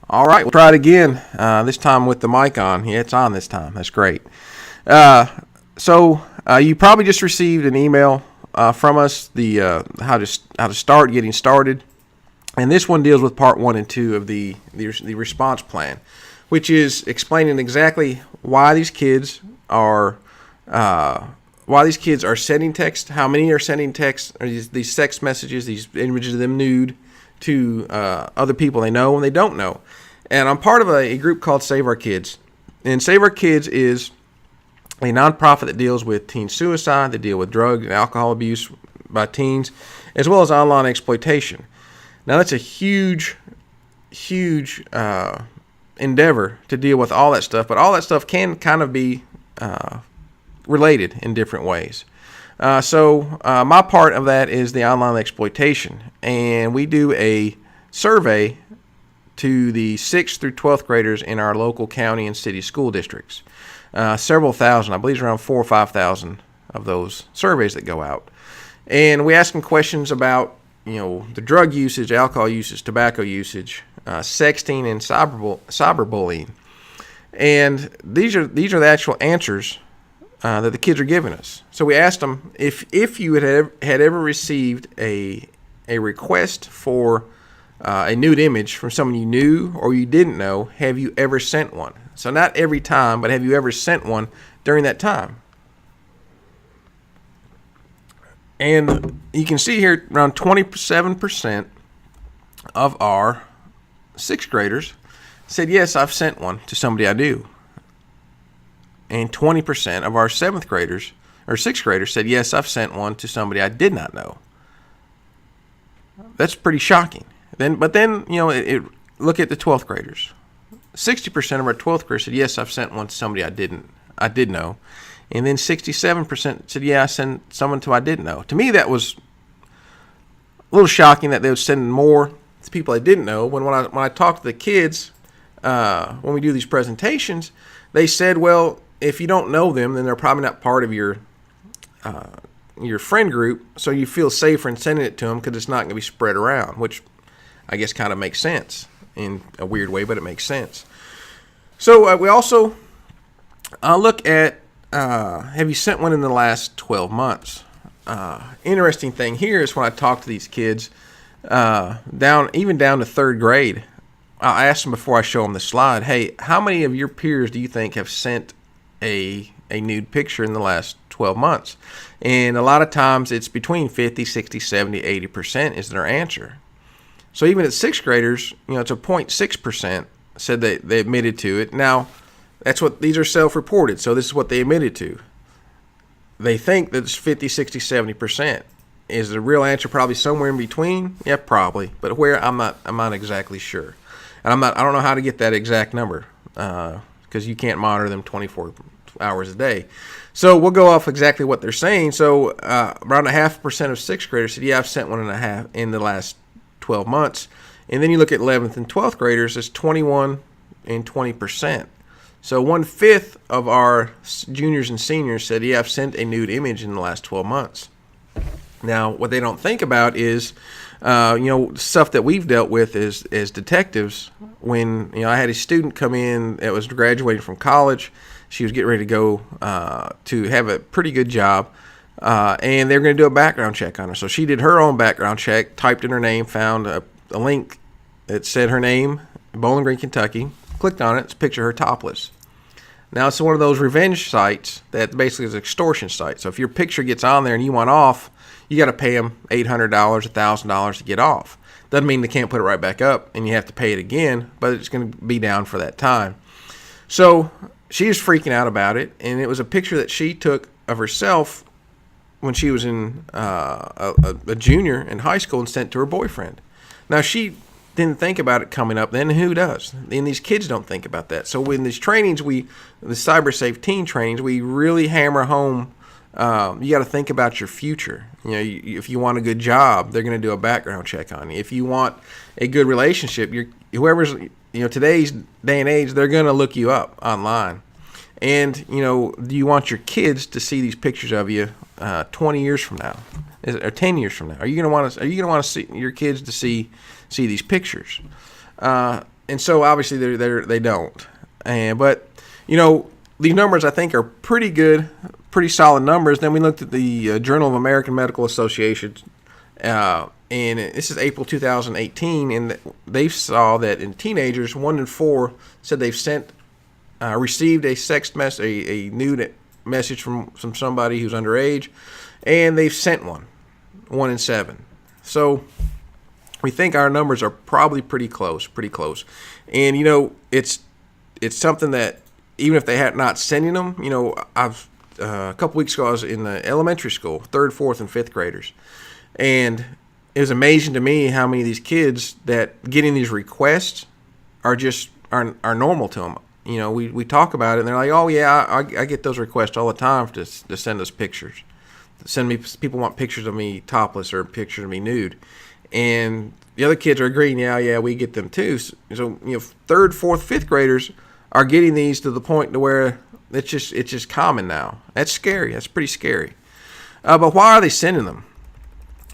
All right, we'll try it again. This time with the mic on. Yeah, it's on this time. That's great. So you probably just received an email from us, the how to start getting started, and this one deals with part 1 and 2 of the response plan, which is explaining exactly why these kids are sending text, how many are sending text, or these text messages, these images of them nude to other people they know and they don't know. And I'm part of a group called Save Our Kids. And Save Our Kids is a nonprofit that deals with teen suicide, they deal with drug and alcohol abuse by teens, as well as online exploitation. Now that's a huge endeavor to deal with all that stuff, but all that stuff can kind of be related in different ways. So my part of that is the online exploitation, and we do a survey to the 6th through 12th graders in our local county and city school districts. Several thousand, I believe it's around 4,000 or 5,000 of those surveys that go out. And we ask them questions about, the drug usage, alcohol usage, tobacco usage, sexting, and cyberbullying. And these are the actual answers that the kids are giving us. So we asked them if you had ever received a request for a nude image from someone you knew or you didn't know, have you ever sent one? So not every time, but have you ever sent one during that time? And you can see here around 27% of our 6th graders said, yes, I've sent one to somebody I do. And 20% of our 7th graders or 6th graders said, yes, I've sent one to somebody I did not know. That's pretty shocking. But then look at the 12th graders. 60% of our 12th graders said, yes, I've sent one to somebody I did know. And then 67% said, yeah, I sent someone to I didn't know. To me, that was a little shocking that they would send more to people I didn't know. When I talk to the kids, when we do these presentations, they said, well, if you don't know them, then they're probably not part of your friend group, so you feel safer in sending it to them because it's not going to be spread around, which I guess kind of makes sense in a weird way, but it makes sense. So we also look at, have you sent one in the last 12 months? Interesting thing here is when I talk to these kids, down to 3rd grade, I ask them before I show them the slide, hey, how many of your peers do you think have sent a nude picture in the last 12 months? And a lot of times it's between 50, 60, 70, 80% is their answer. So even at 6th graders, it's a 0.6% said they admitted to it. Now, these are self-reported, so this is what they admitted to. They think that it's 50, 60, 70%. Is the real answer probably somewhere in between? Yeah, probably. But where, I'm not exactly sure. And I don't know how to get that exact number because you can't monitor them 24 hours a day. So we'll go off exactly what they're saying. So around 0.5% of 6th graders said, yeah, I've sent 1.5 in the last 12 months. And then you look at 11th and 12th graders, it's 21 and 20%. So 1/5 of our juniors and seniors said, yeah, I've sent a nude image in the last 12 months. Now, what they don't think about is, stuff that we've dealt with as detectives. When I had a student come in that was graduating from college, she was getting ready to go to have a pretty good job, and they were going to do a background check on her. So she did her own background check, typed in her name, found a link that said her name, Bowling Green, Kentucky, clicked on it, it's a picture of her topless. Now, it's one of those revenge sites that basically is an extortion site. So if your picture gets on there and you want off, you got to pay them $800, $1,000 to get off. Doesn't mean they can't put it right back up and you have to pay it again, but it's going to be down for that time. So she was freaking out about it, and it was a picture that she took of herself when she was in a junior in high school and sent to her boyfriend. Now, she didn't think about it coming up then. Who does? And these kids don't think about that. So in these trainings, the cyber safe teen trainings, we really hammer home, you got to think about your future. If you want a good job, they're going to do a background check on you. If you want a good relationship, whoever's, today's day and age, they're going to look you up online. And, do you want your kids to see these pictures of you 20 years from now or 10 years from now? Are you going to want to see your kids to see these pictures? and so obviously they don't. But these numbers I think are pretty good, pretty solid numbers. Then we looked at the Journal of American Medical Association, and this is April 2018, and they saw that in teenagers, 1 in 4 said they've received a sext message, a nude message from somebody who's underage, and they've sent one. 1 in 7. So we think our numbers are probably pretty close. And it's something that even if they had not sending them, I've a couple weeks ago I was in the elementary school, 3rd, 4th, and 5th graders, and it was amazing to me how many of these kids that getting these requests are normal to them. We talk about it, and they're like, "Oh yeah, I get those requests all the time to send us pictures. People want pictures of me topless or pictures of me nude," and the other kids are agreeing, "Yeah, we get them too." So 3rd, 4th, 5th graders are getting these to the point to where it's just common now. That's scary. That's pretty scary. But why are they sending them?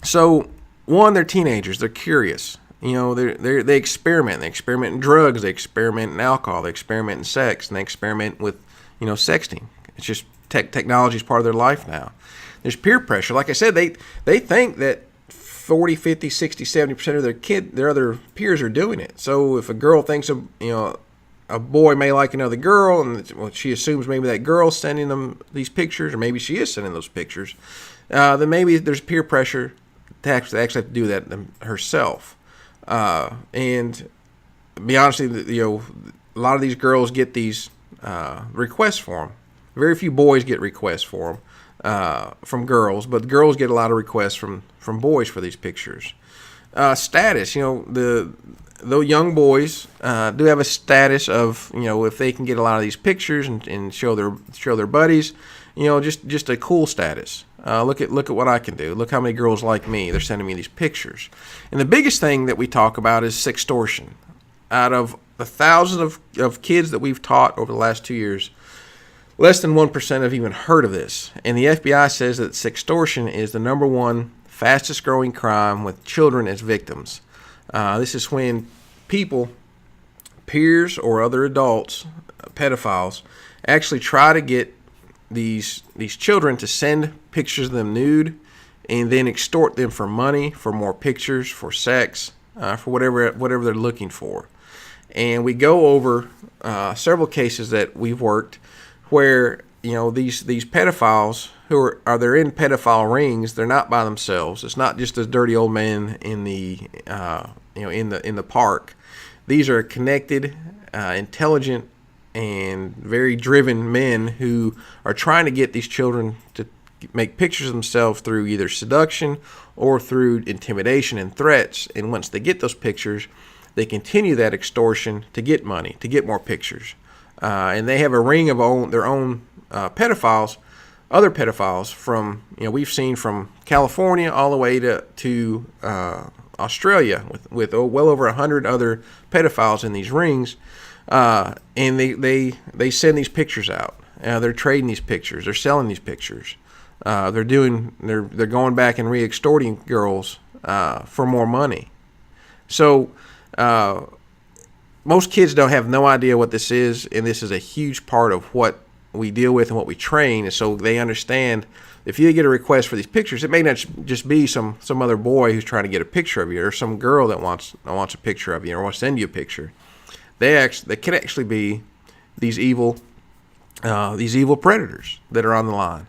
So, one, they're teenagers. They're curious. They experiment. They experiment in drugs. They experiment in alcohol. They experiment in sex. And they experiment with, sexting. It's just technology is part of their life now. There's peer pressure. Like I said, they think that 40, 50, 60, 70% of their other peers are doing it. So if a girl thinks a boy may like another girl, and she assumes maybe that girl's sending them these pictures, or maybe she is sending those pictures, then maybe there's peer pressure to actually have to do that herself. And to be honest with you, a lot of these girls get these requests for them. Very few boys get requests for them from girls, but girls get a lot of requests from boys for these pictures. Status, though young boys do have a status of, if they can get a lot of these pictures and show their buddies, just a cool status. Look at what I can do. Look how many girls like me. They're sending me these pictures. And the biggest thing that we talk about is sextortion. Out of the thousands of kids that we've taught over the last 2 years, less than 1% have even heard of this. And the FBI says that sextortion is the number one fastest growing crime with children as victims. This is when people, peers or other adults, pedophiles, actually try to get these children to send pictures of them nude and then extort them for money, for more pictures, for sex, for whatever they're looking for. And we go over several cases that we've worked where these pedophiles they're in pedophile rings. They're not by themselves. It's not just a dirty old man in the in the park. These are connected, intelligent, and very driven men who are trying to get these children to make pictures of themselves through either seduction or through intimidation and threats. And once they get those pictures, they continue that extortion to get money, to get more pictures. And they have a ring of their own pedophiles, other pedophiles from, we've seen from California all the way to Australia with well over 100 other pedophiles in these rings. And they send these pictures out. They're trading these pictures. They're selling these pictures. They're going back and re-extorting girls for more money. So most kids don't have no idea what this is, and this is a huge part of what we deal with and what we train. And so they understand if you get a request for these pictures, it may not just be some other boy who's trying to get a picture of you, or some girl that wants a picture of you or wants to send you a picture. They can actually be these evil predators that are on the line,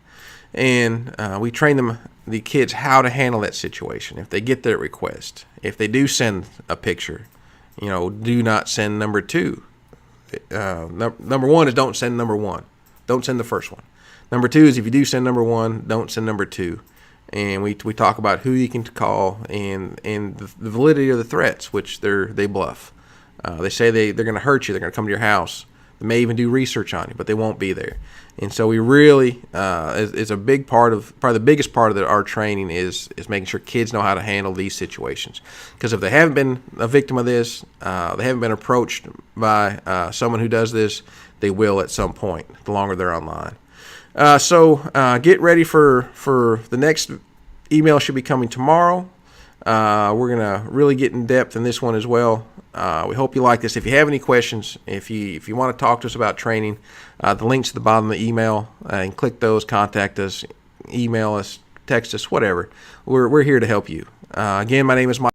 and we train the kids how to handle that situation if they get that request. If they do send a picture, do not send number 2. Number 1 is don't send number 1. Don't send the first one. Number 2 is if you do send number 1, don't send number 2. And we talk about who you can call and the validity of the threats, which they bluff. They say they're going to hurt you. They're going to come to your house. They may even do research on you, but they won't be there. And so we really, it's a big part of, probably the biggest part of our training is making sure kids know how to handle these situations. Because if they haven't been a victim of this, they haven't been approached by someone who does this, they will at some point, the longer they're online. So get ready for the next email should be coming tomorrow. We're going to really get in depth in this one as well. We hope you like this. If you have any questions, if you want to talk to us about training, the links at the bottom of the email, and click those, contact us, email us, text us, whatever. We're here to help you. Again, my name is Mike.